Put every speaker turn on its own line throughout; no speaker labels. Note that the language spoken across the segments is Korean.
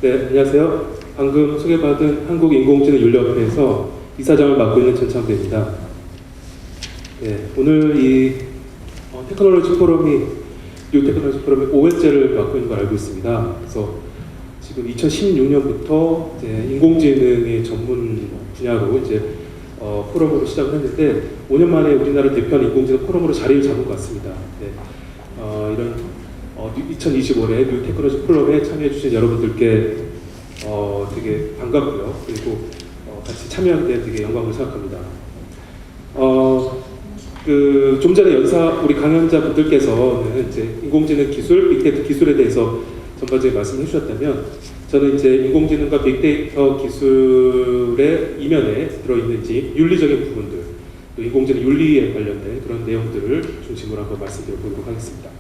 네, 안녕하세요. 방금 소개받은 한국인공지능윤리협회에서 이사장을 맡고 있는 전창배입니다. 네, 오늘 이 테크놀로지 포럼이 뉴 테크놀로지 포럼이 5회째를 맡고 있는 걸 알고 있습니다. 그래서 지금 2016년부터 이제 인공지능의 전문 분야로 이제 포럼으로 시작을 했는데 5년 만에 우리나라 대표하는 인공지능 포럼으로 자리를 잡은 것 같습니다. 네, 이런 2025년 뉴 테크놀로지 포럼에 참여해주신 여러분들께 되게 반갑고요. 그리고 같이 참여하게 돼 되게 영광을 생각합니다. 좀 전에 우리 강연자분들께서는 이제 인공지능 기술, 빅데이터 기술에 대해서 전반적인 말씀을 해주셨다면, 저는 이제 인공지능과 빅데이터 기술의 이면에 들어있는지 윤리적인 부분들, 또 인공지능 윤리에 관련된 그런 내용들을 중심으로 한번 말씀드려보도록 하겠습니다.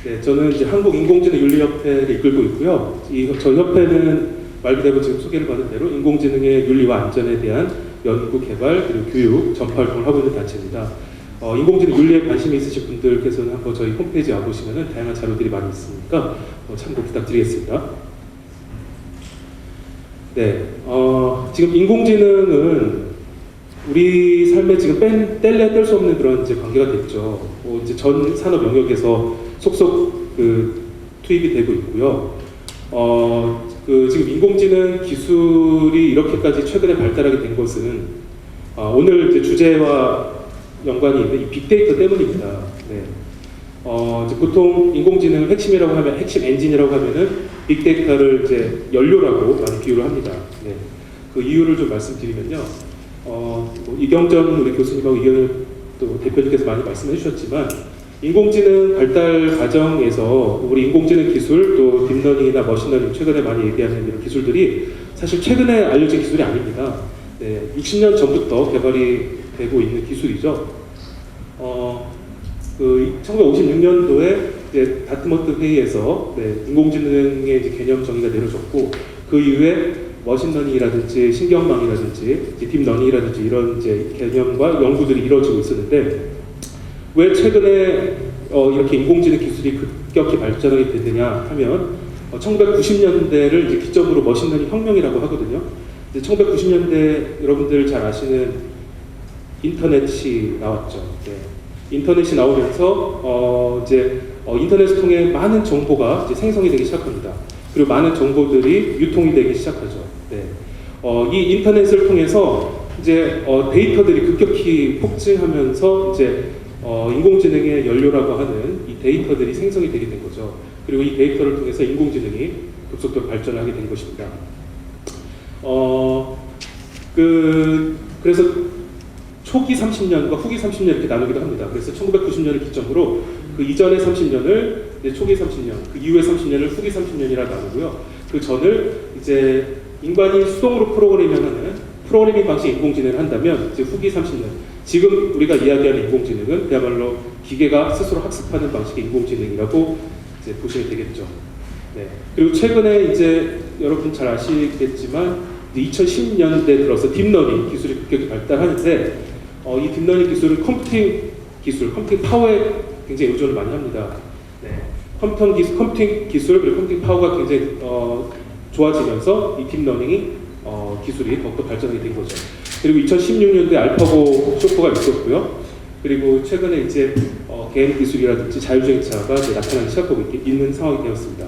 네, 저는 이제 한국인공지능윤리협회를 이끌고 있고요. 저희 협회는 말 그대로 지금 소개를 받은 대로 인공지능의 윤리와 안전에 대한 연구, 개발, 그리고 교육, 전파 활동을 하고 있는 단체입니다. 인공지능 윤리에 관심이 있으신 분들께서는 한번 저희 홈페이지 와보시면 다양한 자료들이 많이 있으니까 참고 부탁드리겠습니다. 네, 지금 인공지능은 우리 삶에 지금 뗄 수 없는 그런 이제 관계가 됐죠. 이제 전 산업 영역에서 속속 투입이 되고 있고요. 지금 인공지능 기술이 이렇게까지 최근에 발달하게 된 것은 오늘 이제 주제와 연관이 있는 이 빅데이터 때문입니다. 네. 이제 보통 인공지능을 핵심이라고 하면, 핵심 엔진이라고 하면은 빅데이터를 이제 연료라고 많이 비유를 합니다. 네. 그 이유를 좀 말씀드리면요. 이경전 우리 교수님하고 이경현 또 대표님께서 많이 말씀해 주셨지만, 인공지능 발달 과정에서 우리 인공지능 기술, 또 딥러닝이나 머신러닝, 최근에 많이 얘기하는 이런 기술들이 사실 최근에 알려진 기술이 아닙니다. 네, 60년 전부터 개발이 되고 있는 기술이죠. 1956년도에 이제 다트머트 회의에서 인공지능의 이제 개념 정의가 내려졌고, 그 이후에 머신러닝이라든지 신경망이라든지 딥러닝이라든지 이런 이제 개념과 연구들이 이루어지고 있었는데, 왜 최근에 이렇게 인공지능 기술이 급격히 발전하게 됐느냐 하면 1990년대를 이제 기점으로 머신러닝 혁명이라고 하거든요. 이제 1990년대 여러분들 잘 아시는 인터넷이 나왔죠. 네. 인터넷이 나오면서 이제 인터넷을 통해 많은 정보가 이제 생성이 되기 시작합니다. 그리고 많은 정보들이 유통이 되기 시작하죠. 네. 이 인터넷을 통해서 이제 데이터들이 급격히 폭증하면서 이제 인공지능의 연료라고 하는 이 데이터들이 생성이 되게 된 거죠. 그리고 이 데이터를 통해서 인공지능이 급속도로 발전하게 된 것입니다. 그래서 초기 30년과 후기 30년 이렇게 나누기도 합니다. 그래서 1990년을 기점으로 그 이전의 30년을 초기 30년, 그 이후의 30년을 후기 30년이라 나누고요. 그 전을 이제 인간이 수동으로 프로그래밍 방식 인공지능을 한다면 이제 후기 30년. 지금 우리가 이야기하는 인공지능은 그야말로 기계가 스스로 학습하는 방식의 인공지능이라고 이제 보시면 되겠죠. 네. 그리고 최근에 이제 여러분 잘 아시겠지만 2010년대 들어서 딥러닝 기술이 급격히 발달하는데, 이 딥러닝 기술은 컴퓨팅 파워에 굉장히 의존을 많이 합니다. 네. 컴퓨팅 기술 그리고 컴퓨팅 파워가 굉장히 좋아지면서 이 딥러닝이 기술이 더욱더 발전하게 된 거죠. 그리고 2016년도에 알파고 쇼크가 있었고요. 그리고 최근에 이제 개인 기술이라든지 자율주행차가 나타나기 시작하고 있는 상황이 되었습니다.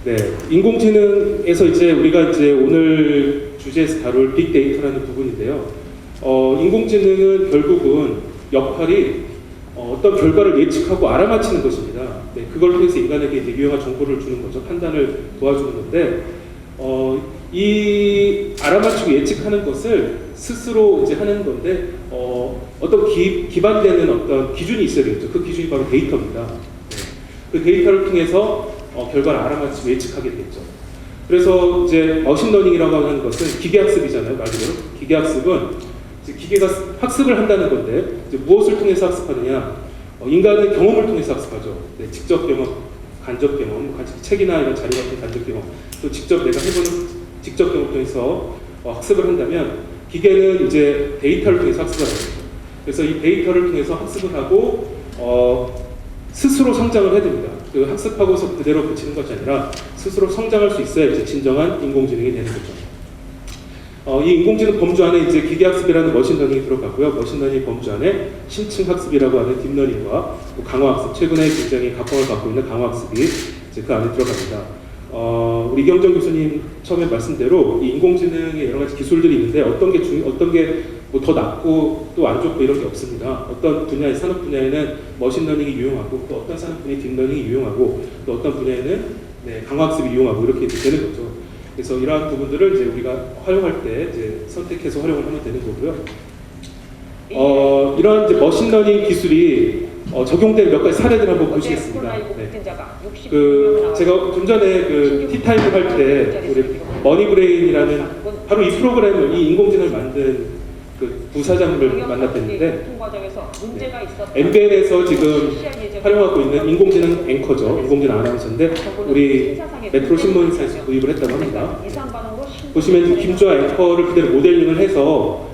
네, 인공지능에서 이제 우리가 이제 오늘 주제에서 다룰 빅데이터라는 부분인데요. 인공지능은 결국은 역할이 어떤 결과를 예측하고 알아맞히는 것입니다. 네, 그걸 통해서 인간에게 이제 유용한 정보를 주는 거죠. 판단을 도와주는 건데, 이 알아맞히고 예측하는 것을 스스로 이제 하는 건데, 어떤 기반되는 어떤 기준이 있어야 되겠죠. 그 기준이 바로 데이터입니다. 네. 그 데이터를 통해서 결과를 알아맞히고 예측하게 됐죠. 그래서 이제 머신러닝이라고 하는 것은 기계학습이잖아요, 말 그대로. 기계학습은 이제 기계가 학습을 한다는 건데, 이제 무엇을 통해서 학습하느냐? 인간은 경험을 통해서 학습하죠. 네, 직접 경험, 간접 경험, 책이나 이런 자료 같은 간접 경험, 또 직접 내가 해보는 직접 경험을 통해서 학습을 한다면, 기계는 이제 데이터를 통해서 학습을 하는 거죠. 그래서 이 데이터를 통해서 학습을 하고 스스로 성장을 해야 됩니다. 그 학습하고서 그대로 그치는 것이 아니라 스스로 성장할 수 있어야 이제 진정한 인공지능이 되는 거죠. 이 인공지능 범주 안에 이제 기계학습이라는 머신러닝이 들어가고요. 머신러닝 범주 안에 심층학습이라고 하는 딥러닝과 뭐 강화학습, 최근에 굉장히 각광을 받고 있는 강화학습이 이제 그 안에 들어갑니다. 우리 이경정 교수님 처음에 말씀대로 이 인공지능의 여러 가지 기술들이 있는데 어떤 게 뭐 더 낫고 또 안 좋고 이런 게 없습니다. 어떤 분야의 산업 분야에는 머신러닝이 유용하고 또 어떤 산업 분야에 딥러닝이 유용하고 또 어떤 분야에는 강화학습이 유용하고 이렇게 되는 거죠. 그래서 이러한 부분들을 이제 우리가 활용할 때 이제 선택해서 활용을 하면 되는 거고요. 이러한 이제 머신러닝 기술이 적용된 몇 가지 사례들 한번 보시겠습니다. 제가 좀 전에 그 티타임을 할 때 우리 머니브레인이라는 바로 이 프로그램을 이 인공지능을 만든 그 부사장을 만났는데 MBN에서 지금 활용하고 있는 인공지능 앵커죠. 인공지능 아나운서인데 우리 메트로 신문사에서 구입을 했다고 합니다. 보시면 김주아 앵커를 그대로 모델링을 해서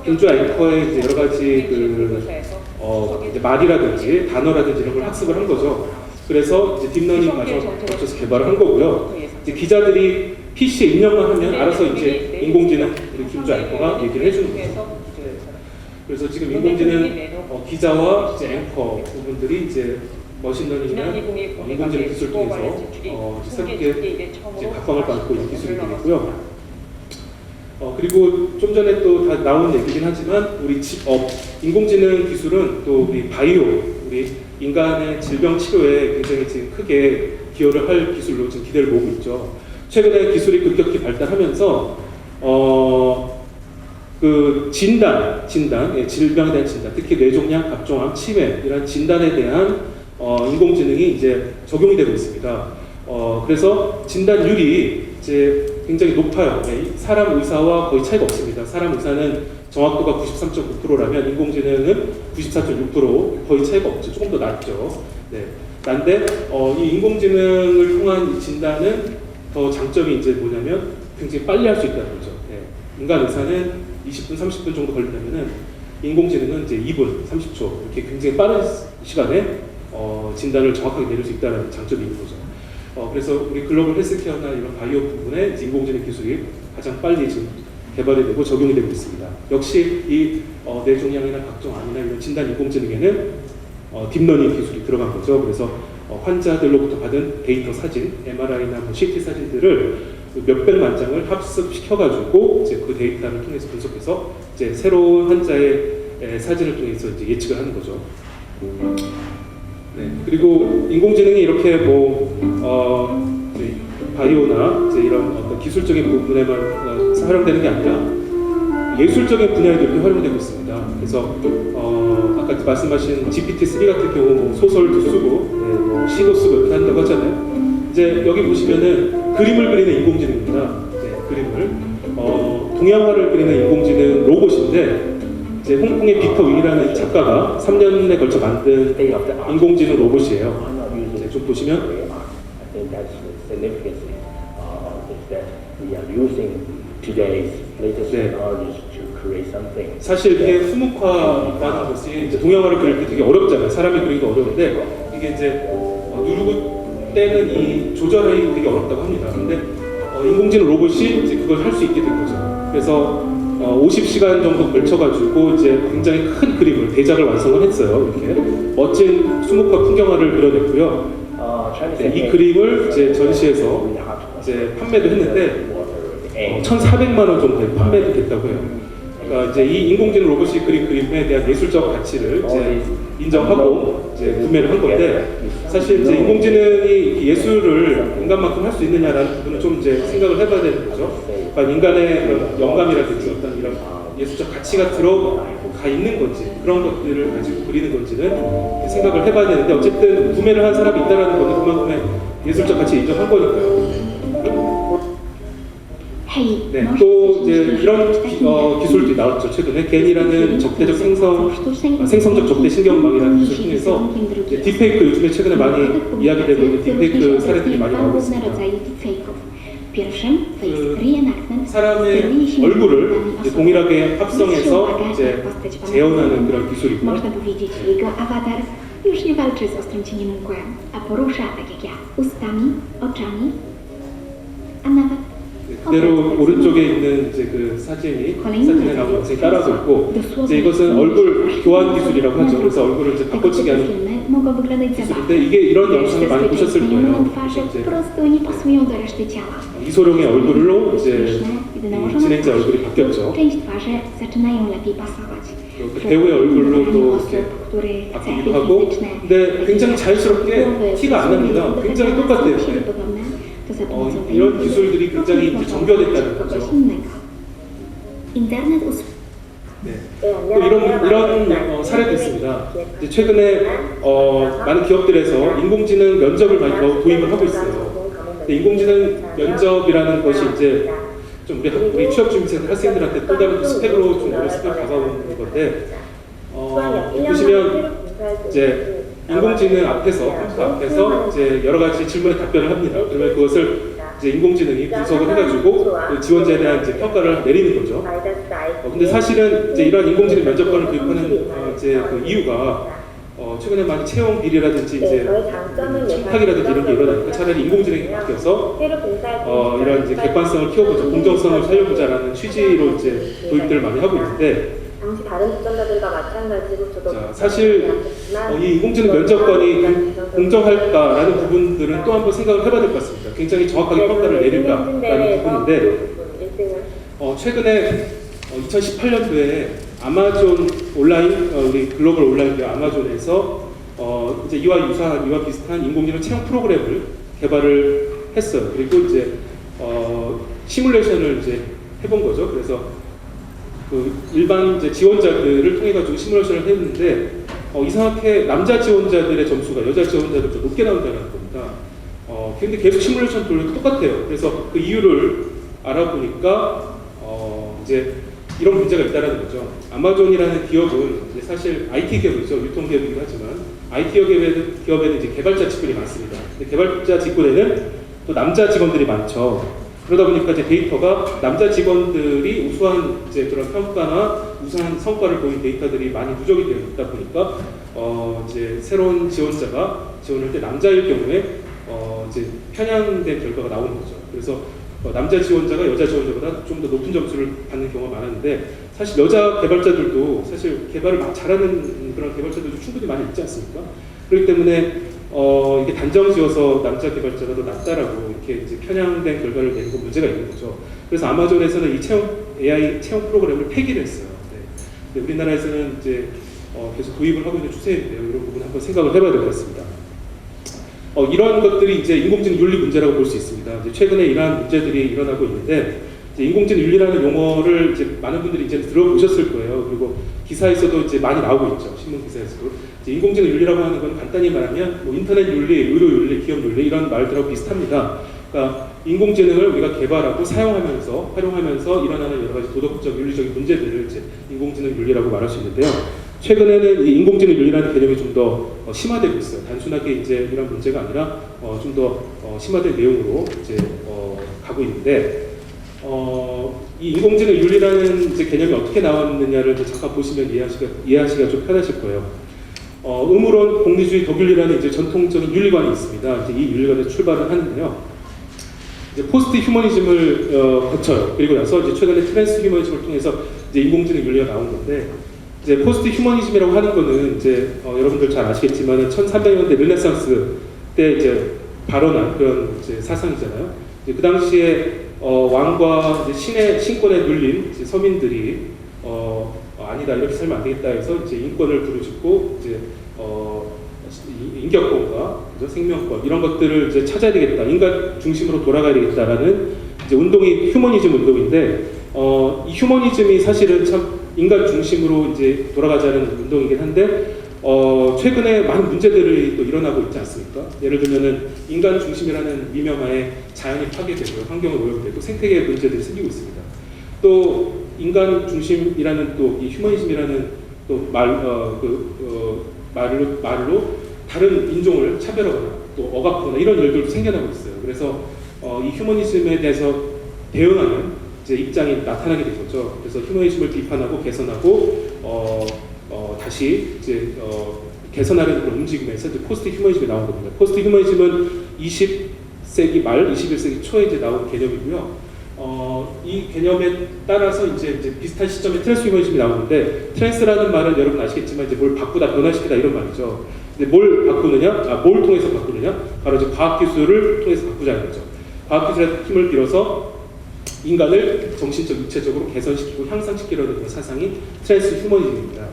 김주아 앵커의 이제 여러 가지 이제 말이라든지 단어라든지 이런 걸 학습을 한 거죠. 그래서 이제 딥러닝 과정을 거쳐서 개발을 한 거고요. 이제 기자들이 PC에 입력만 하면 알아서 이제 인공지능 우리 김주아 앵커가 얘기를 해주는 거죠. 그래서 지금 인공지능 기자와 이제 앵커 부분들이 이제 머신러닝이나 인공지능 기술 통해서 새롭게 이제 각광을 받고 있는 기술이 되겠고요. 그리고 좀 전에 또 다 나온 얘기긴 하지만 우리 인공지능 기술은 또 우리 바이오, 우리 인간의 질병 치료에 굉장히 지금 크게 기여를 할 기술로 지금 기대를 모으고 있죠. 최근에 기술이 급격히 발달하면서 그 진단, 질병에 대한 진단, 특히 뇌종양, 갑종암, 치매 이런 진단에 대한 인공지능이 이제 적용이 되고 있습니다. 그래서 진단율이 이제 굉장히 높아요. 사람 의사와 거의 차이가 없습니다. 사람 의사는 정확도가 93.9%라면 인공지능은 94.6% 거의 차이가 없죠. 조금 더 낮죠. 난데 이 인공지능을 통한 이 진단은 더 장점이 이제 뭐냐면 굉장히 빨리 할 수 있다는 거죠. 인간 의사는 20분, 30분 정도 걸린다면은 인공지능은 이제 2분, 30초 이렇게 굉장히 빠른 시간에 진단을 정확하게 내릴 수 있다는 장점이 있는 거죠. 그래서 우리 글로벌 헬스케어나 이런 바이오 부분에 인공지능 기술이 가장 빨리 지금 개발이 되고 적용이 되고 있습니다. 역시 이 뇌종양이나 각종암이나 이런 진단 인공지능에는 딥러닝 기술이 들어간 거죠. 그래서 환자들로부터 받은 데이터 사진, MRI나 CT 사진들을 몇백만 장을 합습시켜가지고 이제 그 데이터를 통해서 분석해서 이제 새로운 환자의 사진을 통해서 이제 예측을 하는 거죠. 그리고 인공지능이 이렇게 이제 바이오나 이제 이런 어떤 기술적인 부분에만 활용되는 게 아니라 예술적인 분야에도 이렇게 활용되고 있습니다. 그래서 아까 말씀하신 GPT-3 같은 경우 소설도 쓰고 시도 쓰고 이렇게 한다고 하잖아요. 이제 여기 보시면은 그림을 그리는 인공지능입니다. 그림을 동양화를 그리는 인공지능 로봇인데 이제 홍콩의 비터 윙이라는 작가가 3년에 걸쳐 만든 인공지능 로봇이에요. 이제 좀 보시면 사실 이게 수묵화라는 것이 이제 동양화를 그릴 때 되게 어렵잖아요. 사람이 그리기도 어려운데 이게 이제 누르고 때는 이 조절이 되게 어렵다고 합니다. 근데 인공지능 로봇이 이제 그걸 할 수 있게 된 거죠. 그래서 50시간 정도 걸쳐가지고 이제 굉장히 큰 그림을 대작을 완성을 했어요. 이렇게 멋진 수묵화 풍경화를 그려냈고요. 이 그림을 이제 전시해서 이제 판매도 했는데 1,400만 원 정도에 판매도 됐다고 해요. 그러니까 이제 이 인공지능 로봇이 그린 그림에 대한 예술적 가치를 이제 인정하고 이제 구매를 한 건데 사실 이제 인공지능이 예술을 인간만큼 할 수 있느냐라는 부분은 좀 이제 생각을 해봐야 되는 거죠. 그러니까 인간의 그런 영감이라든지 어떤 이런 예술적 가치가 들어가 있는 건지 그런 것들을 가지고 그리는 건지는 생각을 해봐야 되는데 어쨌든 구매를 한 사람이 있다라는 것은 그만큼의 예술적 가치 인정한 거니까요. 또 이제 이런 기술도 나왔죠. 최근에 겐이라는 적대적 생성적 적대 신경망이라는 기술을 통해서 딥페이크 요즘에 최근에 많이 이야기되고 있는 딥페이크 사례들이 많이 나오고 있습니다. 사람의 얼굴을 이제 동일하게 합성해서 이제 재현하는 그런 기술이고요.
już nie walczy z ostrym cieniem mgły, a porusza, tak jak ja, ustami, oczami, a nawet
그대로 오른쪽에 있는 이제 그 사진에 나오는 학생이 따라하고 있고, 이제 이것은 얼굴 교환 기술이라고 하죠. 그래서 얼굴을 이제 바꿔치기 하는
mogą wyglądać
기술인데 이게 이런 영상을 많이 보셨을 거예요.
twarze po prostu nie pasują do reszty ciała.
이소룡의 얼굴로 이제
Gdy
이
nałożono
진행자 얼굴이 바뀌었죠.
część twarzy zaczynają lepiej pasować.
그 배우의 얼굴로 또 이렇게
których
바뀌기도 하고, 근데 굉장히 자연스럽게 티가 안 납니다. 굉장히 똑같아요. 네. 이런 기술들이 굉장히 이제 정교됐다는 거죠.
인터넷
네. 또 이런 사례도 있습니다. 이제 최근에 많은 기업들에서 인공지능 면접을 많이 도입을 하고 있어요. 근데 인공지능 면접이라는 것이 이제 좀 우리 취업준비생 학생들한테 또 다른 스펙으로 좀 어린 스펙 다가오는 건데, 보시면 이제 인공지능 앞에서 컴퓨터 앞에서 이제 여러 가지 질문에 답변을 합니다. 그러면 그것을 이제 인공지능이 분석을 해가지고 그 지원자에 대한 이제 평가를 내리는 거죠. 근데 사실은 이제 이러한 인공지능 면접관을 도입하는 이제 그 이유가 최근에 많이 채용 비리라든지 이제 청탁이라든지 이런 게 일어나니까 차라리 인공지능이 바뀌어서 이런 이제 객관성을 키워보자, 공정성을 살려보자라는 취지로 이제 도입들을 많이 하고 있는데,
당시 다른 도전자들과 마찬가지로 저도
사실 이 인공지능 면접관이 공정할까라는 부분들은 또 한번 생각을 해봐야 될 것 같습니다. 굉장히 정확하게 평가를 내릴까라는 부분인데, 최근에 2018년도에 아마존 온라인, 우리 글로벌 온라인 기업 아마존에서 이제 이와 비슷한 인공지능 채용 프로그램을 개발을 했어요. 그리고 이제 시뮬레이션을 이제 해본 거죠. 그래서 그 일반 이제 지원자들을 통해 가지고 시뮬레이션을 했는데 이상하게 남자 지원자들의 점수가 여자 지원자들보다 높게 나온다는 겁니다. 근데 계속 시뮬레이션 돌려도 똑같아요. 그래서 그 이유를 알아보니까 이제 이런 문제가 있다는 거죠. 아마존이라는 기업은 이제 사실 IT 기업이죠. 유통 기업이긴 하지만 IT 기업에는 이제 개발자 직군이 많습니다. 근데 개발자 직군에는 또 남자 직원들이 많죠. 그러다 보니까 이제 데이터가 남자 직원들이 우수한 이제 그런 평가나 우수한 성과를 보인 데이터들이 많이 누적이 되어 있다 보니까 이제 새로운 지원자가 지원할 때 남자일 경우에 이제 편향된 결과가 나오는 거죠. 그래서 남자 지원자가 여자 지원자보다 좀 더 높은 점수를 받는 경우가 많았는데, 사실 여자 개발자들도 사실 개발을 막 잘하는 그런 개발자들도 충분히 많이 있지 않습니까? 그렇기 때문에 이게 단정지어서 남자 개발자가 더 낫다라고 이렇게 이제 편향된 결과를 내는 건 문제가 있는 거죠. 그래서 아마존에서는 이 AI 채용 프로그램을 폐기를 했어요. 네. 근데 우리나라에서는 이제 계속 도입을 하고 있는 추세인데요. 이런 부분 한번 생각을 해봐야 될 것 같습니다. 이런 것들이 이제 인공지능 윤리 문제라고 볼 수 있습니다. 이제 최근에 이러한 문제들이 일어나고 있는데, 이제 인공지능 윤리라는 용어를 이제 많은 분들이 이제 들어보셨을 거예요. 그리고 기사에서도 이제 많이 나오고 있죠. 신문 기사에서도. 이제 인공지능 윤리라고 하는 건 간단히 말하면 뭐 인터넷 윤리, 의료 윤리, 기업 윤리 이런 말들하고 비슷합니다. 그러니까 인공지능을 우리가 개발하고 사용하면서 활용하면서 일어나는 여러 가지 도덕적, 윤리적인 문제들을 이제 인공지능 윤리라고 말할 수 있는데요. 최근에는 이 인공지능 윤리라는 개념이 좀 더 심화되고 있어요. 단순하게 이제 이런 문제가 아니라 좀 더 심화된 내용으로 이제 가고 있는데, 이 인공지능 윤리라는 이제 개념이 어떻게 나왔느냐를 이제 잠깐 보시면 이해하시기가 좀 편하실 거예요. 음우론, 공리주의, 덕윤리라는 이제 전통적인 윤리관이 있습니다. 이제 이 윤리관에서 출발을 하는데요. 이제 포스트 휴머니즘을 거쳐요. 그리고 나서 이제 최근에 트랜스 휴머니즘을 통해서 이제 인공지능 윤리가 나온 건데, 이제 포스트 휴머니즘이라고 하는 거는 이제 여러분들 잘 아시겠지만 1300년대 르네상스 때 이제 발언한 그런 이제 사상이잖아요. 이제 그 당시에 왕과 이제 신권에 눌린 이제 서민들이 아니다, 이렇게 살면 안 되겠다 해서 이제 인권을 부르짖고 이제 인격권과 생명권 이런 것들을 이제 찾아야 되겠다, 인간 중심으로 돌아가야 되겠다라는 이제 운동이 휴머니즘 운동인데, 이 휴머니즘이 사실은 참 인간 중심으로 이제 돌아가자는 운동이긴 한데, 최근에 많은 문제들이 또 일어나고 있지 않습니까? 예를 들면은 인간 중심이라는 미명하에 자연이 파괴되고요, 환경은 오염되고 생태계 문제들이 생기고 있습니다. 또 인간 중심이라는 또 이 휴머니즘이라는 또 말로 다른 인종을 차별하거나 또 억압하거나 이런 일들도 생겨나고 있어요. 그래서 이 휴머니즘에 대해서 대응하는 이제 입장이 나타나게 된 거죠. 그래서 휴머니즘을 비판하고 개선하고 다시 이제 개선하려는 그런 움직임에서 이제 포스트 휴머니즘이 나온 겁니다. 포스트 휴머니즘은 20세기 말, 21세기 초에 이제 나온 개념이고요. 이 개념에 따라서 이제 비슷한 시점에 트랜스 휴머니즘이 나오는데, 트랜스라는 말은 여러분 아시겠지만 이제 뭘 바꾸다, 변화시키다 이런 말이죠. 근데 뭘 바꾸느냐? 뭘 통해서 바꾸느냐? 바로 이제 과학기술을 통해서 바꾸자는 거죠. 과학기술의 힘을 빌어서 인간을 정신적, 육체적으로 개선시키고 향상시키려는 그런 사상이 트랜스 휴머니즘입니다.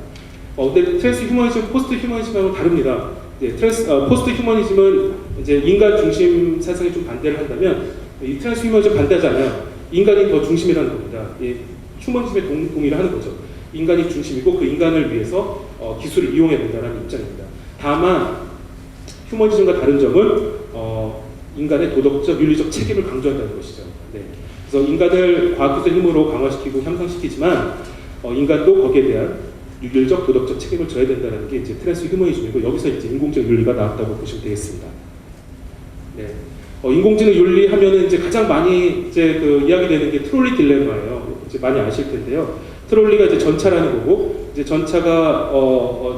근데 트랜스 휴머니즘, 포스트 휴머니즘하고는 다릅니다. 포스트 휴머니즘은 이제 인간 중심 사상에 좀 반대를 한다면, 이 트랜스 휴머니즘 반대하잖아요. 인간이 더 중심이라는 겁니다. 휴머니즘에 동의를 하는 거죠. 인간이 중심이고 그 인간을 위해서 기술을 이용해야 된다는 입장입니다. 다만 휴머니즘과 다른 점은 인간의 도덕적, 윤리적 책임을 강조한다는 것이죠. 네. 그래서 인간을 과학기술 힘으로 강화시키고 향상시키지만 인간도 거기에 대한 윤리적, 도덕적 책임을 져야 된다는 게 이제 트랜스 휴머니즘이고, 여기서 이제 인공지능 윤리가 나왔다고 보시면 되겠습니다. 네. 인공지능 윤리 하면은 이제 가장 많이 이제 그 이야기되는 게 트롤리 딜레마예요. 이제 많이 아실 텐데요. 트롤리가 이제 전차라는 거고, 이제 전차가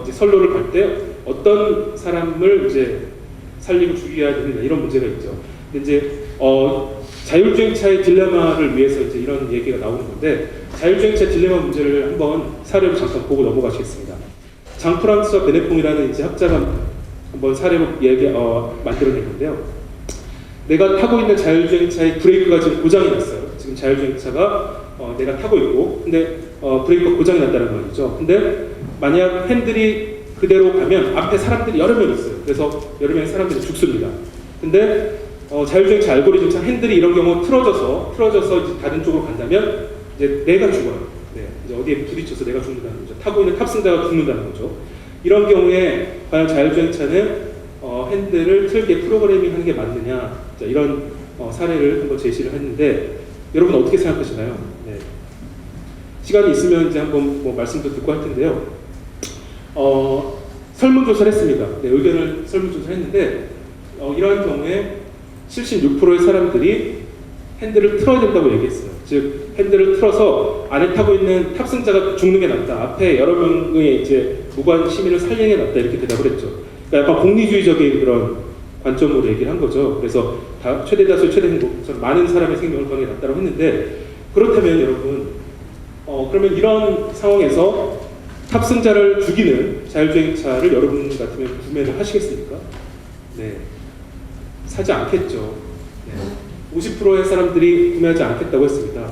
이제 선로를 갈 때 어떤 사람을 이제 살리고 죽여야 되느냐 이런 문제가 있죠. 근데 이제 자율주행차의 딜레마를 위해서 이제 이런 얘기가 나오는 건데, 자율주행차 딜레마 문제를 한번 사례로 잠깐 보고 넘어가시겠습니다. 장 프랑스와 베네퐁이라는 이제 학자가 한번 사례로 만들어낸 건데요. 내가 타고 있는 자율주행차의 브레이크가 지금 고장이 났어요. 지금 자율주행차가 내가 타고 있고, 근데 브레이크가 고장이 났다는 말이죠. 근데 만약 핸들이 그대로 가면 앞에 사람들이 여러 명 있어요. 그래서 여러 명의 사람들이 죽습니다. 근데 자율주행차 알고리즘상 핸들이 이런 경우 틀어져서 이제 다른 쪽으로 간다면 이제 내가 죽어요. 네, 이제 어디에 부딪혀서 내가 죽는다는 거죠. 타고 있는 탑승자가 죽는다는 거죠. 이런 경우에 과연 자율주행차는 핸들을 틀게 프로그래밍하는 게 맞느냐, 자, 이런 사례를 한번 제시를 했는데, 여러분 어떻게 생각하시나요? 네. 시간이 있으면 이제 한번 뭐 말씀도 듣고 할 텐데요. 설문조사를 했습니다. 네, 의견을 설문조사를 했는데 이러한 경우에 76%의 사람들이 핸들을 틀어야 된다고 얘기했어요. 즉 핸들을 틀어서 안에 타고 있는 탑승자가 죽는 게 낫다, 앞에 여러 명의 이제 무관 시민을 살리는 게 낫다, 이렇게 대답을 했죠. 그러니까 약간 공리주의적인 그런 관점으로 얘기를 한 거죠. 그래서 최대 다수 최대 행복, 많은 사람의 생명을 거는 게 낫다고 했는데, 그렇다면 여러분 그러면 이런 상황에서 탑승자를 죽이는 자율주행차를 여러분 같으면 구매를 하시겠습니까? 네, 사지 않겠죠. 네. 50%의 사람들이 구매하지 않겠다고 했습니다.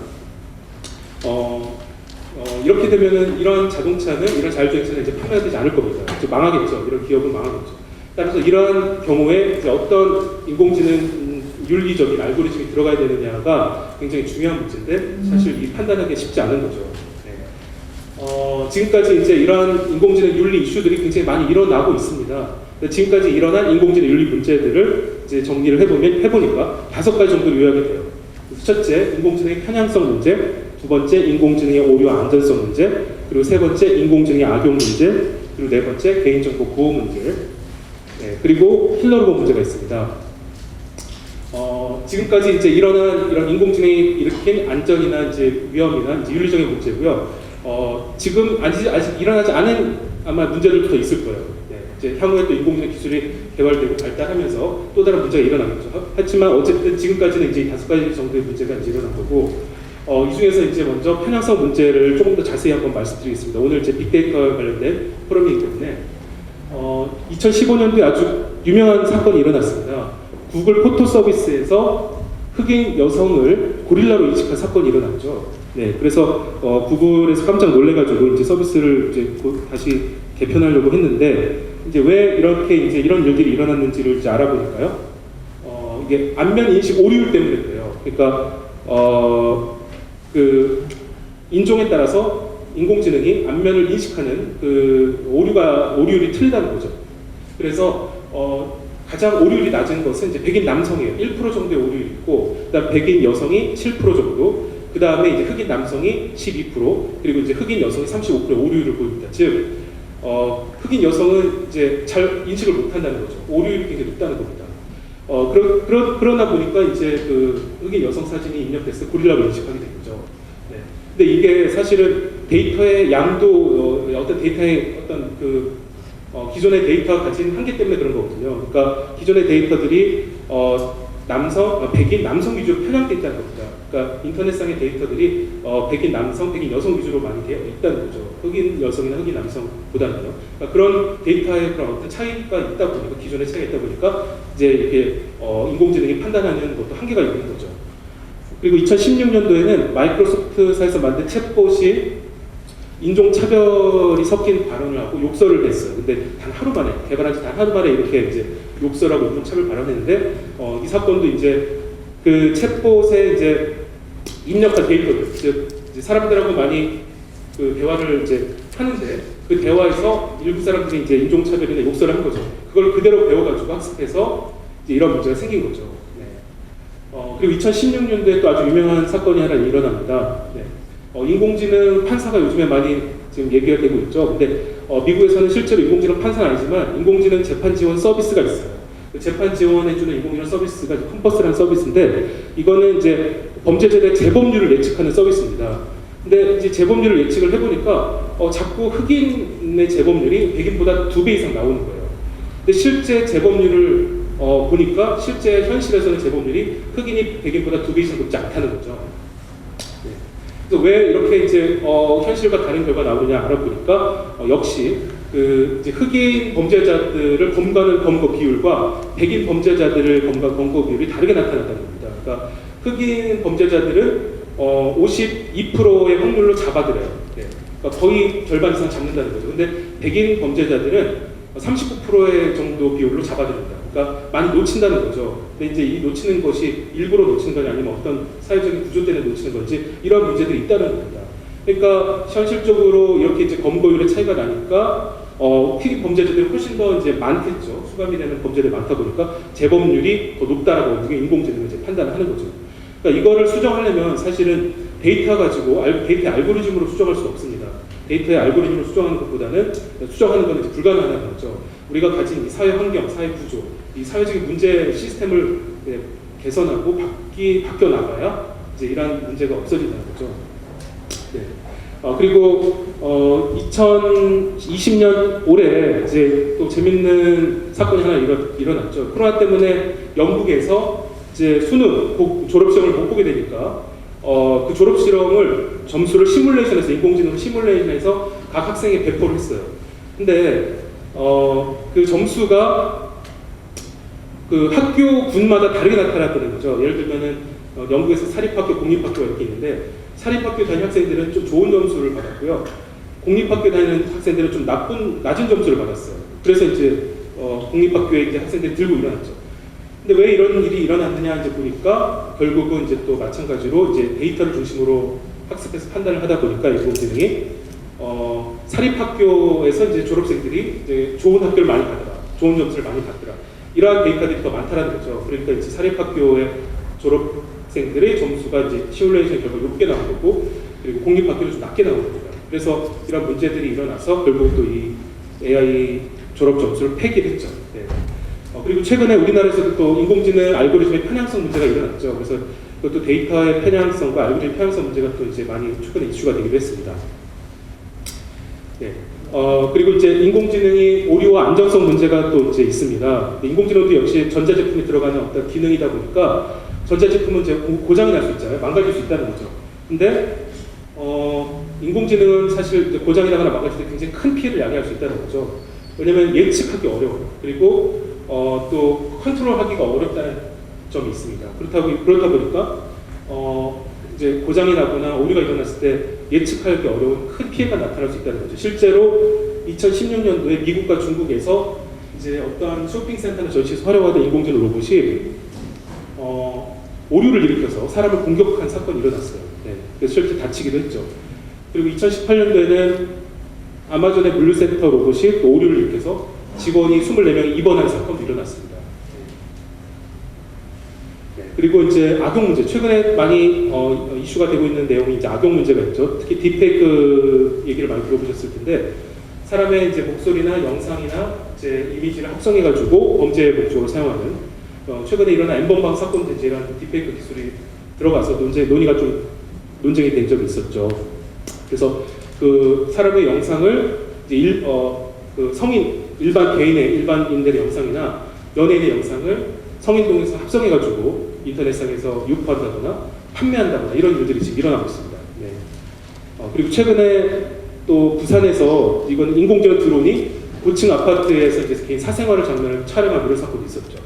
이렇게 되면은 이런 자동차는, 이런 자율주행차는 이제 판매가 되지 않을 겁니다. 이제 망하겠죠. 이런 기업은 망하겠죠. 따라서 이러한 경우에 이제 어떤 인공지능 윤리적인 알고리즘이 들어가야 되느냐가 굉장히 중요한 문제인데, 사실 이 판단하기 쉽지 않은 거죠. 네. 지금까지 이제 이러한 인공지능 윤리 이슈들이 굉장히 많이 일어나고 있습니다. 지금까지 일어난 인공지능 윤리 문제들을 이제 정리를 해보니까 5가지 정도로 요약이 돼요. 첫째, 인공지능의 편향성 문제. 두 번째, 인공지능의 오류와 안전성 문제. 그리고 세 번째, 인공지능의 악용 문제. 그리고 네 번째, 개인정보 보호 문제. 네, 그리고 킬러 로봇 문제가 있습니다. 지금까지 이제 일어난 이런 인공지능이 일으킨 안전이나 이제 위험이나 이제 윤리적인 문제고요. 지금 아직 일어나지 않은 아마 문제들도 더 있을 거예요. 네, 이제 향후에 또 인공지능 기술이 개발되고 발달하면서 또 다른 문제가 일어나겠죠. 하지만 어쨌든 지금까지는 이제 5가지 정도의 문제가 이제 일어난 거고, 이 중에서 이제 먼저 편향성 문제를 조금 더 자세히 한번 말씀드리겠습니다. 오늘 제 빅데이터와 관련된 포럼이기 때문에 2015년도에 아주 유명한 사건이 일어났습니다. 구글 포토 서비스에서 흑인 여성을 고릴라로 인식한 사건이 일어났죠. 네, 그래서 구글에서 깜짝 놀래가지고 이제 서비스를 이제 다시 개편하려고 했는데, 이제 왜 이렇게 이제 이런 일들이 일어났는지를 이제 알아보니까요. 이게 안면 인식 오류 때문에 그래요. 그러니까 그 인종에 따라서 인공지능이 안면을 인식하는 그 오류율이 틀리다는 거죠. 그래서 가장 오류율이 낮은 것은 이제 백인 남성이에요. 1% 정도의 오류율이 있고, 그다음 백인 여성이 7% 정도, 그 다음에 이제 흑인 남성이 12%, 그리고 이제 흑인 여성이 35%의 오류율을 보입니다. 즉, 흑인 여성은 이제 잘 인식을 못한다는 거죠. 오류율이 굉장히 높다는 겁니다. 그러다 보니까 이제 그 흑인 여성 사진이 입력됐을 때 고릴라로 인식하게 된 거죠. 네. 근데 이게 사실은 데이터의 양도, 어떤 데이터의 어떤 그 기존의 데이터가 가진 한계 때문에 그런 거거든요. 그러니까 기존의 데이터들이 백인 남성 위주로 편향돼 있다는 겁니다. 그러니까 인터넷상의 데이터들이 백인 남성, 백인 여성 위주로 많이 되어 있다는 거죠. 흑인 여성이나 흑인 남성보다는요. 그러니까 그런 데이터의 그런 어떤 차이가 있다 보니까 기존의 차이가 있다 보니까 이제 이렇게 인공지능이 판단하는 것도 한계가 있는 거죠. 그리고 2016년도에는 마이크로소프트사에서 만든 챗봇이 인종차별이 섞인 발언을 하고 욕설을 했어요. 근데 단 하루 만에, 개발한 지 단 하루 만에 이렇게 이제 욕설하고 인종차별 발언했는데, 이 사건도 이제 그 챗봇에 이제 입력한 데이터들, 이제 사람들하고 많이 그 대화를 이제 하는데, 그 대화에서 일부 사람들이 이제 인종차별이나 욕설을 한 거죠. 그걸 그대로 배워가지고 학습해서 이제 이런 문제가 생긴 거죠. 네. 그리고 2016년도에 또 아주 유명한 사건이 하나 일어납니다. 네. 인공지능 판사가 요즘에 많이 지금 얘기가 되고 있죠. 근데 미국에서는 실제로 인공지능 판사는 아니지만 인공지능 재판 지원 서비스가 있어요. 그 재판 지원해주는 인공지능 서비스가 컴퍼스라는 서비스인데, 이거는 이제 범죄자들의 재범률을 예측하는 서비스입니다. 근데 이제 재범률을 예측을 해보니까 자꾸 흑인의 재범률이 백인보다 2배 이상 나오는 거예요. 근데 실제 재범률을 보니까 실제 현실에서는 재범률이 흑인이 백인보다 2배 이상 높지 않다는 거죠. 그래서 왜 이렇게 이제 현실과 다른 결과가 나오느냐 알아보니까 역시 그 이제 흑인 범죄자들을 검거하는 검거 비율과 백인 범죄자들을 검거하는 검거 비율이 다르게 나타났다는 겁니다. 그러니까 흑인 범죄자들은 52%의 확률로 잡아들여요. 네. 그러니까 거의 절반 이상 잡는다는 거죠. 근데 백인 범죄자들은 39%의 정도 비율로 잡아들인다. 그러니까 많이 놓친다는 거죠. 근데 이제 이 놓치는 것이 일부러 놓치는 거냐 아니면 어떤 사회적인 구조 때문에 놓치는 건지 이런 문제들이 있다는 겁니다. 그러니까 현실적으로 이렇게 이제 검거율의 차이가 나니까 흑인 범죄자들이 훨씬 더 이제 많겠죠. 수감이 되는 범죄들이 많다 보니까 재범률이 더 높다라고 인공지능을 이제 판단을 하는 거죠. 그러니까 이거를 수정하려면 사실은 데이터 가지고 데이터의 알고리즘으로 수정할 수 없습니다. 데이터의 알고리즘으로 수정하는 것보다는 수정하는 건 이제 불가능하다는 거죠. 우리가 가진 이 사회 환경, 사회 구조, 이 사회적인 문제 시스템을 개선하고 바뀌어 나가야 이제 이러한 문제가 없어진다는 거죠. 네. 그리고 2020년 올해 이제 또 재밌는 사건이 하나 일어났죠. 코로나 때문에 영국에서 이제 수능 졸업시험을 못 보게 되니까 그 졸업실험을 점수를 시뮬레이션에서 인공지능 시뮬레이션에서 각 학생에 배포를 했어요. 근데 그 점수가 그 학교군마다 다르게 나타났다는 거죠. 예를 들면은 영국에서 사립학교, 공립학교가 이렇게 있는데 사립학교 다니는 학생들은 좀 좋은 점수를 받았고요. 공립학교 다니는 학생들은 좀 낮은 점수를 받았어요. 그래서 이제 공립학교에 이제 학생들이 들고 일어났죠. 근데 왜 이런 일이 일어났느냐 이제 보니까 결국은 이제 또 마찬가지로 이제 데이터를 중심으로 학습해서 판단을 하다 보니까 인공지능이 사립학교에서 이제 졸업생들이 이제 좋은 학교를 많이 가더라, 좋은 점수를 많이 받더라. 이러한 데이터들이 더 많다는 거죠. 그러니까 이제 사립학교의 졸업생들의 점수가 이제 시뮬레이션 결과 높게 나온 거고, 그리고 공립학교는 좀 낮게 나온 겁니다. 그래서 이런 문제들이 일어나서 결국 또 이 AI 졸업 점수를 폐기했죠. 네. 그리고 최근에 우리나라에서도 또 인공지능 알고리즘의 편향성 문제가 일어났죠. 그래서 그것도 데이터의 편향성과 알고리즘 편향성 문제가 또 이제 많이 최근에 이슈가 되기도 했습니다. 네. 그리고 이제 인공지능이 오류와 안정성 문제가 또 이제 있습니다. 인공지능도 역시 전자제품에 들어가는 어떤 기능이다 보니까 전자제품은 이제 고장이 날 수 있잖아요. 망가질 수 있다는 거죠. 근데 인공지능은 사실 고장이 나거나 망가질 때 굉장히 큰 피해를 야기할 수 있다는 거죠. 왜냐면 예측하기 어려워요. 그리고 또 컨트롤하기가 어렵다는 점이 있습니다. 그렇다 보니까 이제 고장이 나거나 오류가 일어났을 때 예측하기 어려운 큰 피해가 나타날 수 있다는 거죠. 실제로 2016년도에 미국과 중국에서 이제 어떠한 쇼핑센터나 전시에서 활용하던 인공지능 로봇이 오류를 일으켜서 사람을 공격한 사건이 일어났어요. 네. 그래서 실제 다치기도 했죠. 그리고 2018년도에는 아마존의 물류센터 로봇이 또 오류를 일으켜서 직원이 24명이 입원한 사건도 일어났습니다. 네. 그리고 이제 악용 문제, 최근에 많이 이슈가 되고 있는 내용이 이제 악용 문제가 있죠. 특히 딥페이크 얘기를 많이 들어보셨을 텐데, 사람의 이제 목소리나 영상이나 이제 이미지를 합성해가지고 범죄 목적으로 사용하는 최근에 일어난 엠번방 사건도 이제 이런 딥페이크 기술이 들어가서 논쟁이 된 적이 있었죠. 그래서 그 사람의 영상을 이제 그 성인 일반 일반인들의 영상이나 연예인의 영상을 성인동에서 합성해가지고 인터넷상에서 유포한다거나 판매한다거나 이런 일들이 지금 일어나고 있습니다. 네. 그리고 최근에 또 부산에서 이건 인공지능 드론이 고층 아파트에서 이제 개인 사생활을 장면을 촬영한 이런 사건이 있었죠.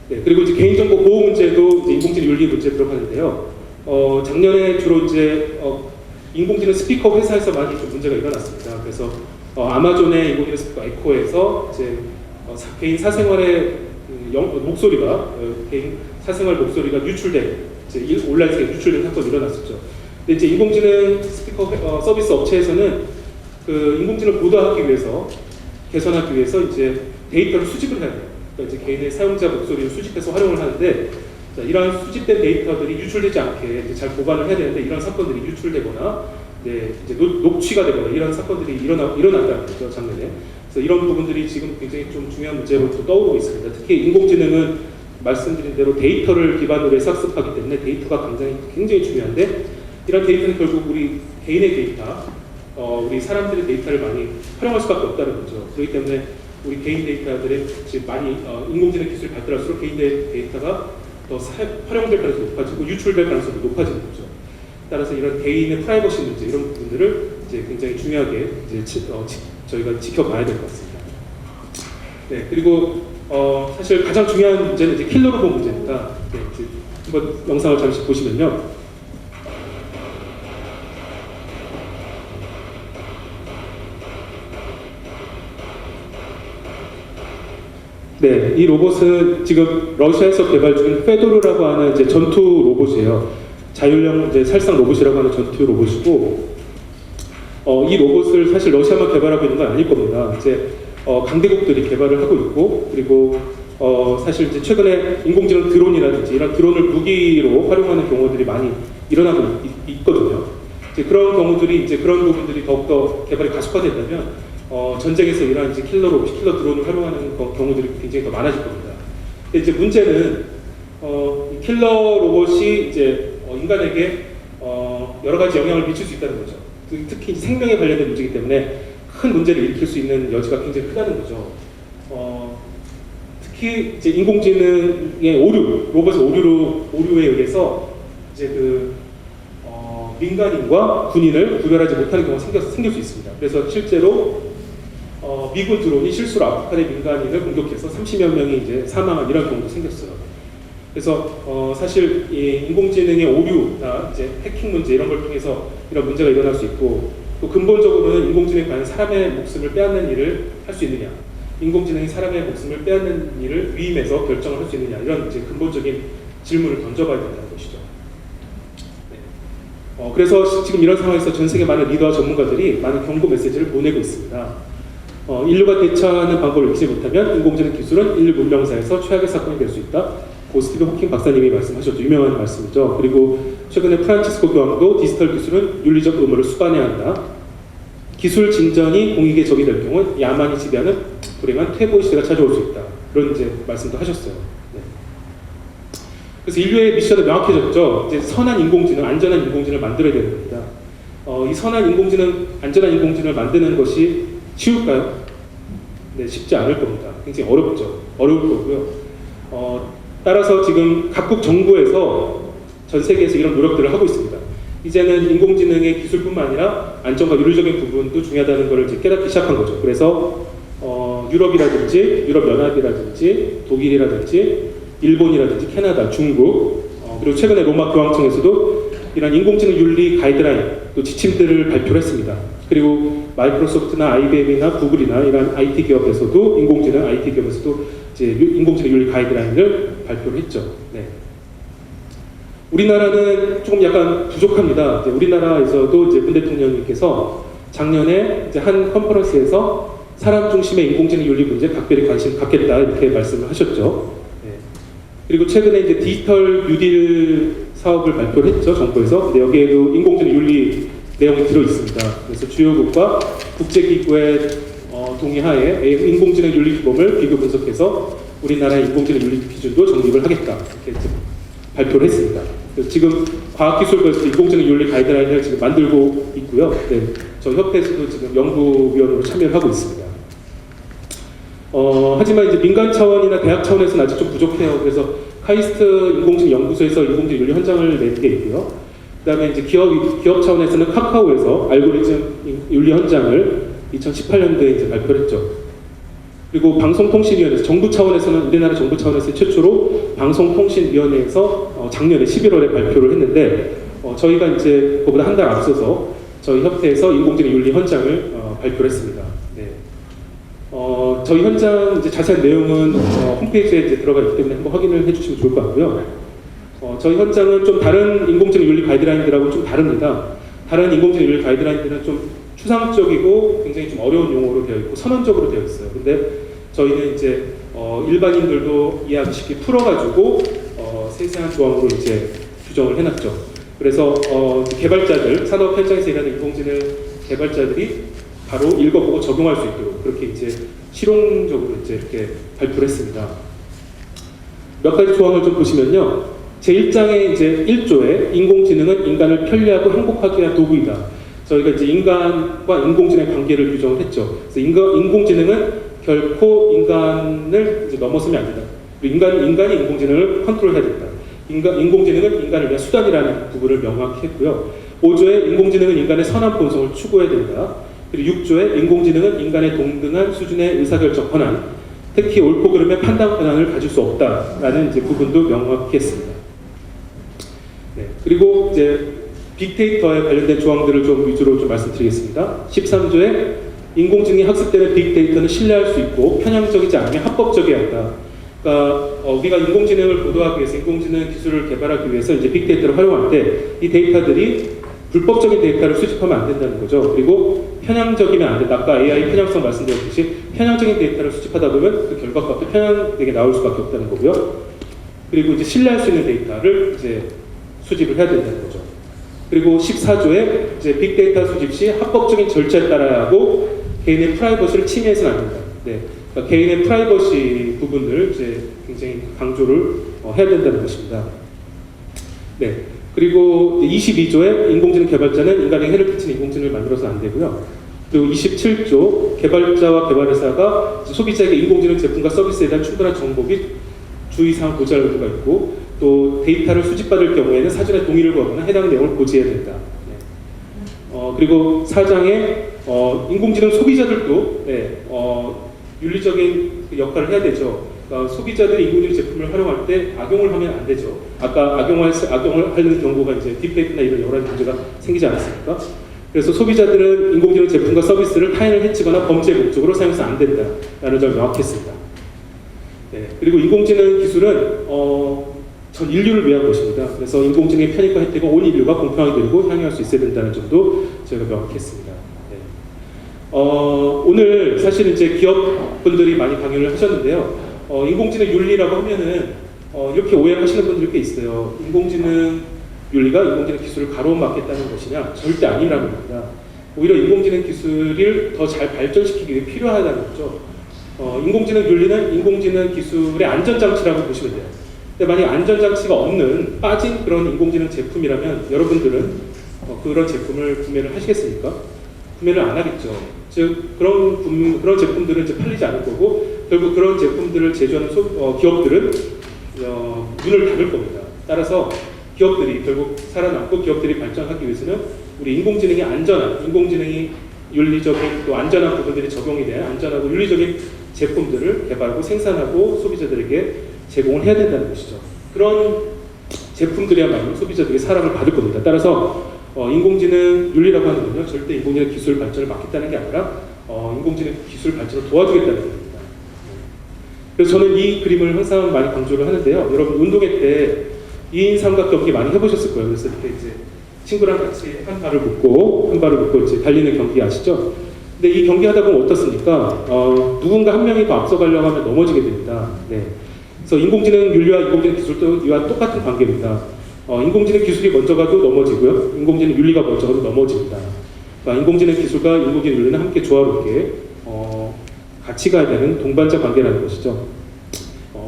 네, 그리고 이제 개인정보 보호 문제도 이제 인공지능 윤리 문제에 들어가는데요. 작년에 주로 이제 인공지능 스피커 회사에서 많이 좀 문제가 일어났습니다. 그래서 아마존의 인공지능 스피커 에코에서 이제 개인 사생활의 목소리가 개인 사생활 목소리가 유출된 이제 온라인상에 유출된 사건이 일어났었죠. 근데 이제 인공지능 스피커 서비스 업체에서는 그 인공지능을 보도하기 위해서 개선하기 위해서 이제 데이터를 수집을 해야 돼요. 그러니까 이제 개인의 사용자 목소리를 수집해서 활용을 하는데 자, 이러한 수집된 데이터들이 유출되지 않게 이제 잘 보관을 해야 되는데 이런 사건들이 유출되거나 네, 이제 녹취가 되거나 이런 사건들이 일어났다는 거죠, 작년에. 그래서 이런 부분들이 지금 굉장히 좀 중요한 문제로 또 떠오르고 있습니다. 특히 인공지능은 말씀드린 대로 데이터를 기반으로 해서 학습하기 때문에 데이터가 굉장히 중요한데 이런 데이터는 결국 우리 개인의 데이터, 우리 사람들의 데이터를 많이 활용할 수밖에 없다는 거죠. 그렇기 때문에 우리 개인 데이터들의 지금 많이 인공지능 기술이 발달할수록 개인 데이터가 더 활용될 가능성이 높아지고 유출될 가능성이 높아지는 거죠. 따라서 이런 개인의 프라이버시 문제 이런 부분들을 이제 굉장히 중요하게 이제 저희가 지켜봐야 될 것 같습니다. 네, 그리고 사실 가장 중요한 문제는 이제 킬러 로봇 문제입니다. 네, 한번 영상을 잠시 보시면요. 네, 이 로봇은 지금 러시아에서 개발 중인 페도르라고 하는 이제 전투 로봇이에요. 자율형 이제 살상 로봇이라고 하는 전투 로봇이고, 이 로봇을 사실 러시아만 개발하고 있는 건 아닐 겁니다. 이제 강대국들이 개발을 하고 있고, 그리고 사실 이제 최근에 인공지능 드론이라든지 이런 드론을 무기로 활용하는 경우들이 많이 일어나고 있거든요. 이제 그런 경우들이 이제 그런 부분들이 더욱더 개발이 가속화된다면. 전쟁에서 이러한 이제 킬러 드론을 활용하는 경우들이 굉장히 더 많아질 겁니다. 근데 이제 문제는 이 킬러 로봇이 이제 인간에게 여러 가지 영향을 미칠 수 있다는 거죠. 특히 생명에 관련된 문제이기 때문에 큰 문제를 일으킬 수 있는 여지가 굉장히 크다는 거죠. 특히 이제 인공지능의 로봇의 오류에 의해서 이제 민간인과 군인을 구별하지 못하는 경우가 생길 수 있습니다. 그래서 실제로 미군 드론이 실수로 아프간의 민간인을 공격해서 30여 명이 이제 사망한 이런 경우도 생겼어요. 그래서 사실 이 인공지능의 오류나 이제 해킹 문제 이런 걸 통해서 이런 문제가 일어날 수 있고 또 근본적으로는 인공지능이 과연 사람의 목숨을 빼앗는 일을 할 수 있느냐, 인공지능이 사람의 목숨을 빼앗는 일을 위임해서 결정을 할 수 있느냐 이런 이제 근본적인 질문을 던져봐야 된다는 것이죠. 네. 그래서 지금 이런 상황에서 전 세계 많은 리더와 전문가들이 많은 경고 메시지를 보내고 있습니다. 인류가 대처하는 방법을 익히지 못하면 인공지능 기술은 인류 문명사에서 최악의 사건이 될 수 있다. 고 스티븐 호킹 박사님이 말씀하셨죠. 유명한 말씀이죠. 그리고 최근에 프란치스코 교황도 디지털 기술은 윤리적 의무를 수반해야 한다. 기술 진전이 공익에 적이 될 경우 야만이 지배하는 불행한 퇴보의 시대가 찾아올 수 있다. 그런 이제 말씀도 하셨어요. 네. 그래서 인류의 미션은 명확해졌죠. 이제 선한 인공지능, 안전한 인공지능을 만들어야 되는 겁니다. 이 선한 인공지능, 안전한 인공지능을 만드는 것이 쉬울까요? 네, 쉽지 않을 겁니다. 굉장히 어렵죠. 어려울 거고요. 따라서 지금 각국 정부에서 전 세계에서 이런 노력들을 하고 있습니다. 이제는 인공지능의 기술뿐만 아니라 안전과 윤리적인 부분도 중요하다는 것을 이제 깨닫기 시작한 거죠. 그래서 유럽이라든지 유럽연합이라든지 독일이라든지 일본이라든지 캐나다, 중국 그리고 최근에 로마 교황청에서도 이런 인공지능 윤리 가이드라인 또 지침들을 발표를 했습니다. 그리고 마이크로소프트나 IBM이나 구글이나 이런 IT 기업에서도 IT 기업에서도 이제 인공지능 윤리 가이드라인을 발표를 했죠. 네. 우리나라는 조금 약간 부족합니다. 이제 우리나라에서도 이제 문 대통령님께서 작년에 이제 한 컨퍼런스에서 사람 중심의 인공지능 윤리 문제에 각별히 관심 갖겠다 이렇게 말씀을 하셨죠. 네. 그리고 최근에 이제 디지털 뉴딜 사업을 발표를 했죠, 정부에서. 근데 여기에도 인공지능 윤리 내용이 들어 있습니다. 그래서 주요국과 국제기구의 동의하에 인공지능 윤리 규범을 비교 분석해서 우리나라의 인공지능 윤리 기준도 정립을 하겠다 이렇게 발표를 했습니다. 그래서 지금 과학기술부에서 인공지능 윤리 가이드라인을 지금 만들고 있고요. 네, 저 협회에서도 지금 연구위원으로 참여를 하고 있습니다. 하지만 이제 민간 차원이나 대학 차원에서는 아직 좀 부족해요. 그래서 카이스트 인공지능 연구소에서 인공지능 윤리 현장을 낸 게 있고요. 그다음에 이제 기업 차원에서는 카카오에서 알고리즘 윤리 현장을 2018년도에 이제 발표를 했죠. 그리고 방송통신위원회에서 정부 차원에서는 우리나라 정부 차원에서 최초로 방송통신위원회에서 작년에 11월에 발표를 했는데 저희가 이제 그보다 한 달 앞서서 저희 협회에서 인공지능 윤리 현장을 발표를 했습니다. 네. 저희 현장 이제 자세한 내용은 홈페이지에 이제 들어가 있기 때문에 한번 확인을 해주시면 좋을 것 같고요. 저희 현장은 좀 다른 인공지능 윤리 가이드라인들하고는 좀 다릅니다. 다른 인공지능 윤리 가이드라인들은 좀 추상적이고 굉장히 좀 어려운 용어로 되어 있고 선언적으로 되어 있어요. 근데 저희는 이제 일반인들도 이해하기 쉽게 풀어가지고 세세한 조항으로 이제 규정을 해놨죠. 그래서 개발자들, 산업 현장에서 일하는 인공지능 개발자들이 바로 읽어보고 적용할 수 있도록 그렇게 이제 실용적으로 이제 이렇게 발표를 했습니다. 몇 가지 조항을 좀 보시면요. 제1장의 이제 1조에 인공지능은 인간을 편리하고 행복하게 한 도구이다. 저희가 이제 인간과 인공지능의 관계를 규정을 했죠. 그래서 인공지능은 결코 인간을 이제 넘어서면 안 된다. 인간이 인공지능을 컨트롤해야 된다. 인공지능은 인간을 위한 수단이라는 부분을 명확히 했고요. 5조에 인공지능은 인간의 선한 본성을 추구해야 된다. 그리고 6조에 인공지능은 인간의 동등한 수준의 의사결정 권한, 특히 옳고 그름의 판단 권한을 가질 수 없다라는 이제 부분도 명확히 했습니다. 네, 그리고 이제 빅데이터에 관련된 조항들을 좀 위주로 좀 말씀드리겠습니다. 13조에 인공지능이 학습되는 빅데이터는 신뢰할 수 있고 편향적이지 않으며 합법적이어야 한다. 그러니까 우리가 인공지능을 보도하기 위해서 인공지능 기술을 개발하기 위해서 이제 빅데이터를 활용할 때 이 데이터들이 불법적인 데이터를 수집하면 안 된다는 거죠. 그리고 편향적이면 안 된다. 아까 AI 편향성 말씀드렸듯이 편향적인 데이터를 수집하다 보면 그 결과값도 편향되게 나올 수밖에 없다는 거고요. 그리고 이제 신뢰할 수 있는 데이터를 이제 수집을 해야 된다는 거죠. 그리고 14조에 이제 빅데이터 수집 시 합법적인 절차에 따라야 하고 개인의 프라이버시를 침해해서는 안 된다. 네, 그러니까 개인의 프라이버시 부분을 이제 굉장히 강조를 해야 된다는 것입니다. 네, 그리고 22조에 인공지능 개발자는 인간에게 해를 끼치는 인공지능을 만들어서 안 되고요. 그리고 27조 개발자와 개발회사가 소비자에게 인공지능 제품과 서비스에 대한 충분한 정보 및 주의사항 고지할 의무가 있고 또 데이터를 수집받을 경우에는 사전에 동의를 구하거나 해당 내용을 고지해야 된다. 네. 그리고 4장에 인공지능 소비자들도 네, 윤리적인 역할을 해야 되죠. 그러니까 소비자들이 인공지능 제품을 활용할 때 악용을 하면 안 되죠. 아까 악용을 하는 경우가 이제 딥페이크나 이런 여러 가지 문제가 생기지 않았습니까? 그래서 소비자들은 인공지능 제품과 서비스를 타인을 해치거나 범죄 목적으로 사용해서 안 된다라는 점을 명확했습니다. 네, 그리고 인공지능 기술은 전 인류를 위한 것입니다. 그래서 인공지능의 편익과 혜택은 온 인류가 공평하게 누리고 향유할 수 있어야 된다는 점도 저희가 명확했습니다. 네. 오늘 사실 이제 기업분들이 많이 강연을 하셨는데요. 인공지능 윤리라고 하면은 이렇게 오해하시는 분들이 꽤 있어요. 인공지능 윤리가 인공지능 기술을 가로막겠다는 것이냐? 절대 아니라는 겁니다. 오히려 인공지능 기술을 더 잘 발전시키기 위해 필요하다는 거죠. 인공지능 윤리는 인공지능 기술의 안전장치라고 보시면 돼요. 근데 만약 안전장치가 없는 빠진 그런 인공지능 제품이라면 여러분들은 그런 제품을 구매를 하시겠습니까? 구매를 안 하겠죠. 즉 그런 제품들은 이제 팔리지 않을 거고 결국 그런 제품들을 제조하는 기업들은 문을 닫을 겁니다. 따라서 기업들이 결국 살아남고 기업들이 발전하기 위해서는 우리 인공지능이 윤리적인 또 안전한 부분들이 적용이 된 안전하고 윤리적인 제품들을 개발하고 생산하고 소비자들에게 제공을 해야 된다는 것이죠. 그런 제품들이야말로 소비자들에게 사랑을 받을 겁니다. 따라서 인공지능 윤리라고 하는 건요, 절대 인공지능 기술 발전을 막겠다는 게 아니라 인공지능 기술 발전을 도와주겠다는 겁니다. 그래서 저는 이 그림을 항상 많이 강조를 하는데요. 여러분 운동회 때 2인 삼각 경기 많이 해보셨을 거예요. 그래서 이렇게 이제 친구랑 같이 한 발을 묶고 이제 달리는 경기 아시죠? 근데 이 경기 하다 보면 어떻습니까? 누군가 한 명이 더 앞서가려고 하면 넘어지게 됩니다. 네. 그래서 인공지능 윤리와 인공지능 기술도 이와 똑같은 관계입니다. 인공지능 기술이 먼저 가도 넘어지고요. 인공지능 윤리가 먼저 가도 넘어집니다. 그러니까 인공지능 기술과 인공지능 윤리는 함께 조화롭게 같이 가야 되는 동반자 관계라는 것이죠.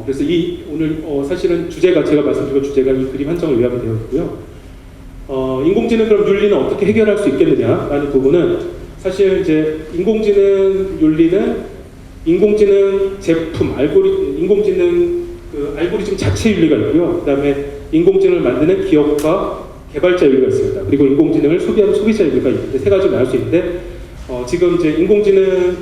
그래서 이 오늘 사실은 주제가 제가 말씀드린 주제가 이 그림 한정을 위하게 되어 있고요. 인공지능 그럼 윤리는 어떻게 해결할 수 있겠느냐라는 부분은 사실 이제 인공지능 윤리는 인공지능 제품 인공지능 그 알고리즘 자체 윤리가 있고요. 그다음에 인공지능을 만드는 기업과 개발자 윤리가 있습니다. 그리고 인공지능을 소비하는 소비자 윤리가 있는데 세 가지로 나눌 수 있는데 지금 이제 인공지능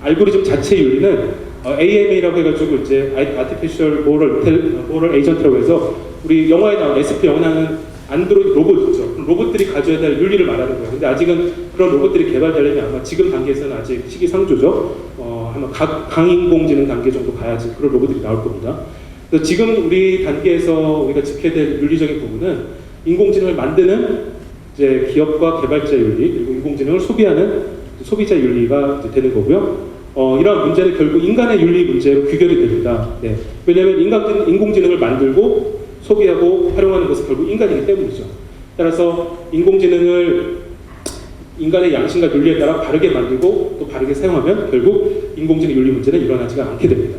알고리즘 자체 윤리는 AMA라고 해가지고 이제 Artificial Moral Agent라고 해서 우리 영화에 나온 SP 영화는 안드로이드 로봇이죠. 로봇들이 가져야 될 윤리를 말하는 거예요. 근데 아직은 그런 로봇들이 개발되려면 아마 지금 단계에서는 아직 시기상조죠. 아마 강인공지능 단계 정도 가야지 그런 로봇들이 나올 겁니다. 그래서 지금 우리 단계에서 우리가 지켜야 될 윤리적인 부분은 인공지능을 만드는 이제 기업과 개발자 윤리 그리고 인공지능을 소비하는 소비자 윤리가 이제 되는 거고요. 이러한 문제는 결국 인간의 윤리 문제로 귀결이 됩니다. 네. 왜냐하면 인공지능을 만들고 소비하고 활용하는 것은 결국 인간이기 때문이죠. 따라서 인공지능을 인간의 양심과 윤리에 따라 바르게 만들고 또 바르게 사용하면 결국 인공지능 윤리 문제는 일어나지가 않게 됩니다.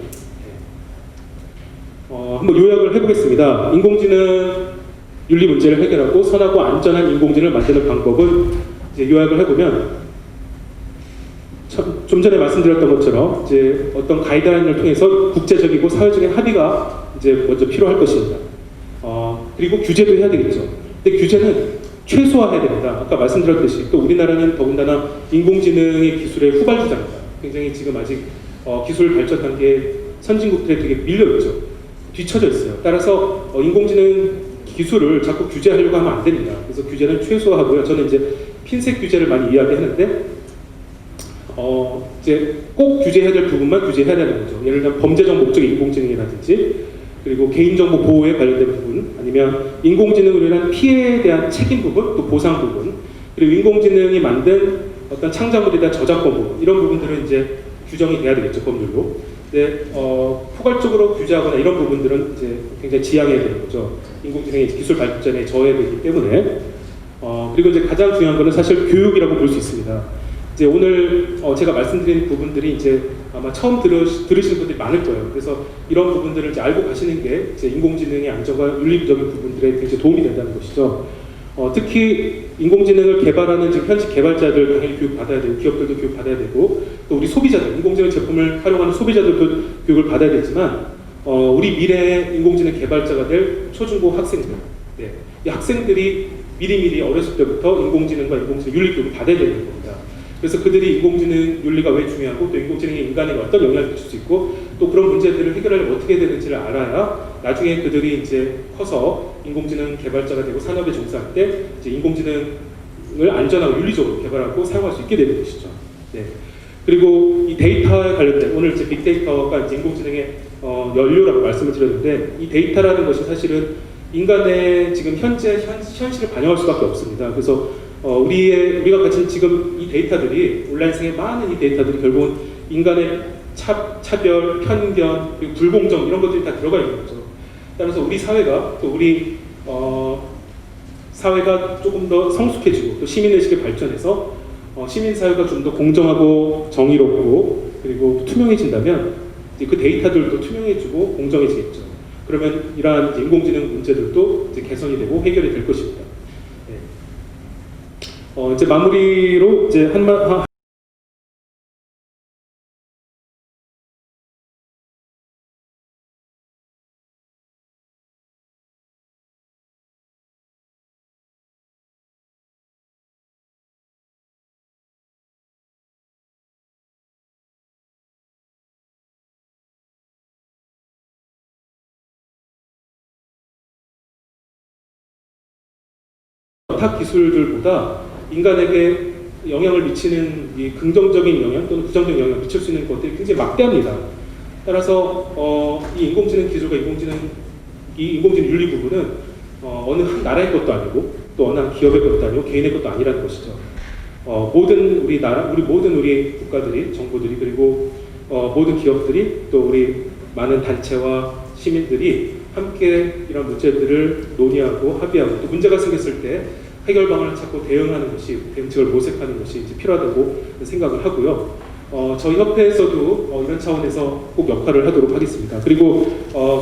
한번 요약을 해보겠습니다. 인공지능 윤리 문제를 해결하고 선하고 안전한 인공지능을 만드는 방법은 이제 요약을 해보면 좀 전에 말씀드렸던 것처럼 이제 어떤 가이드라인을 통해서 국제적이고 사회적인 합의가 이제 먼저 필요할 것입니다. 그리고 규제도 해야 되겠죠. 근데 규제는 최소화해야 됩니다. 아까 말씀드렸듯이 또 우리나라는 더군다나 인공지능의 기술의 후발주자입니다. 굉장히 지금 아직 기술 발전 단계 선진국들에 되게 밀려 있죠. 뒤처져 있어요. 따라서 인공지능 기술을 자꾸 규제하려고 하면 안 됩니다. 그래서 규제는 최소화하고요. 저는 이제 핀셋 규제를 많이 이야기하는데 이제 꼭 규제해야 될 부분만 규제해야 되는 거죠. 예를 들면 범죄적 목적의 인공지능이라든지 그리고 개인정보 보호에 관련된 부분 아니면 인공지능으로 인한 피해에 대한 책임 부분 또 보상 부분 그리고 인공지능이 만든 어떤 창작물에 대한 저작권 부분 이런 부분들은 이제 규정이 돼야 되겠죠 법률로. 근데 포괄적으로 규제하거나 이런 부분들은 이제 굉장히 지양해야 되는 거죠. 인공지능의 기술 발전에 저해되기 때문에. 그리고 이제 가장 중요한 거는 사실 교육이라고 볼 수 있습니다. 이제 오늘 제가 말씀드린 부분들이 이제 아마 처음 들으시는 분들이 많을 거예요. 그래서 이런 부분들을 이제 알고 가시는 게 이제 인공지능의 안전과 윤리적인 부분들에 굉장히 도움이 된다는 것이죠. 특히 인공지능을 개발하는 지금 현직 개발자들 당연히 교육 받아야 되고 기업들도 교육 받아야 되고 또 우리 소비자들 인공지능 제품을 활용하는 소비자들도 교육을 받아야 되지만 우리 미래의 인공지능 개발자가 될 초중고 학생들, 네. 이 학생들이 미리미리 어렸을 때부터 인공지능과 인공지능 윤리 교육을 받아야 되는 겁니다. 그래서 그들이 인공지능 윤리가 왜 중요하고 또 인공지능이 인간에게 어떤 영향을 미칠 수 있고 또 그런 문제들을 해결하려면 어떻게 해야 되는지를 알아야 나중에 그들이 이제 커서 인공지능 개발자가 되고 산업에 종사할 때 이제 인공지능을 안전하고 윤리적으로 개발하고 사용할 수 있게 되는 것이죠. 네. 그리고 이 데이터에 관련된 오늘 이제 빅데이터가 이제 인공지능의 연료라고 말씀을 드렸는데 이 데이터라는 것이 사실은 인간의 지금 현재 현실을 반영할 수밖에 없습니다. 그래서 우리가 가진 지금 이 데이터들이 온라인상의 많은 이 데이터들이 결국은 인간의 차별, 편견, 그리고 불공정 이런 것들이 다 들어가 있는 거죠. 따라서 우리 사회가 또 우리 사회가 조금 더 성숙해지고 또 시민의식이 발전해서 시민사회가 좀 더 공정하고 정의롭고 그리고 투명해진다면 이제 그 데이터들도 투명해지고 공정해지겠죠. 그러면 이러한 인공지능 문제들도 이제 개선이 되고 해결이 될 것입니다. 이제 마무리로 이제 타 기술들보다 인간에게 영향을 미치는 이 긍정적인 영향 또는 부정적인 영향을 미칠 수 있는 것들이 굉장히 막대합니다. 따라서 이 인공지능 기술과 인공지능 윤리 부분은 어느 한 나라의 것도 아니고 또 어느 한 기업의 것도 아니고 개인의 것도 아니라는 것이죠. 모든 우리 국가들이 정부들이 그리고 모든 기업들이 또 우리 많은 단체와 시민들이 함께 이런 문제들을 논의하고 합의하고 또 문제가 생겼을 때 해결 방안을 찾고 대응하는 것이 대응책을 모색하는 것이 이제 필요하다고 생각을 하고요. 저희 협회에서도 이런 차원에서 꼭 역할을 하도록 하겠습니다. 그리고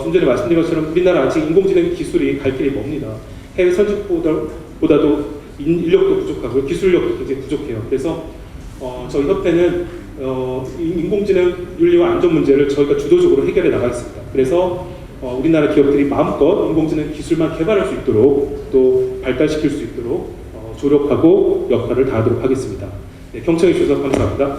좀 전에 말씀드린 것처럼 우리나라 아직 인공지능 기술이 갈 길이 멉니다. 해외 선진국보다도 인력도 부족하고요. 기술력도 굉장히 부족해요. 그래서 저희 협회는 인공지능 윤리와 안전 문제를 저희가 주도적으로 해결해 나가겠습니다. 그래서 우리나라 기업들이 마음껏 인공지능 기술만 개발할 수 있도록 또 발달시킬 수 있도록 조력하고 역할을 다하도록 하겠습니다. 네, 경청해 주셔서 감사합니다.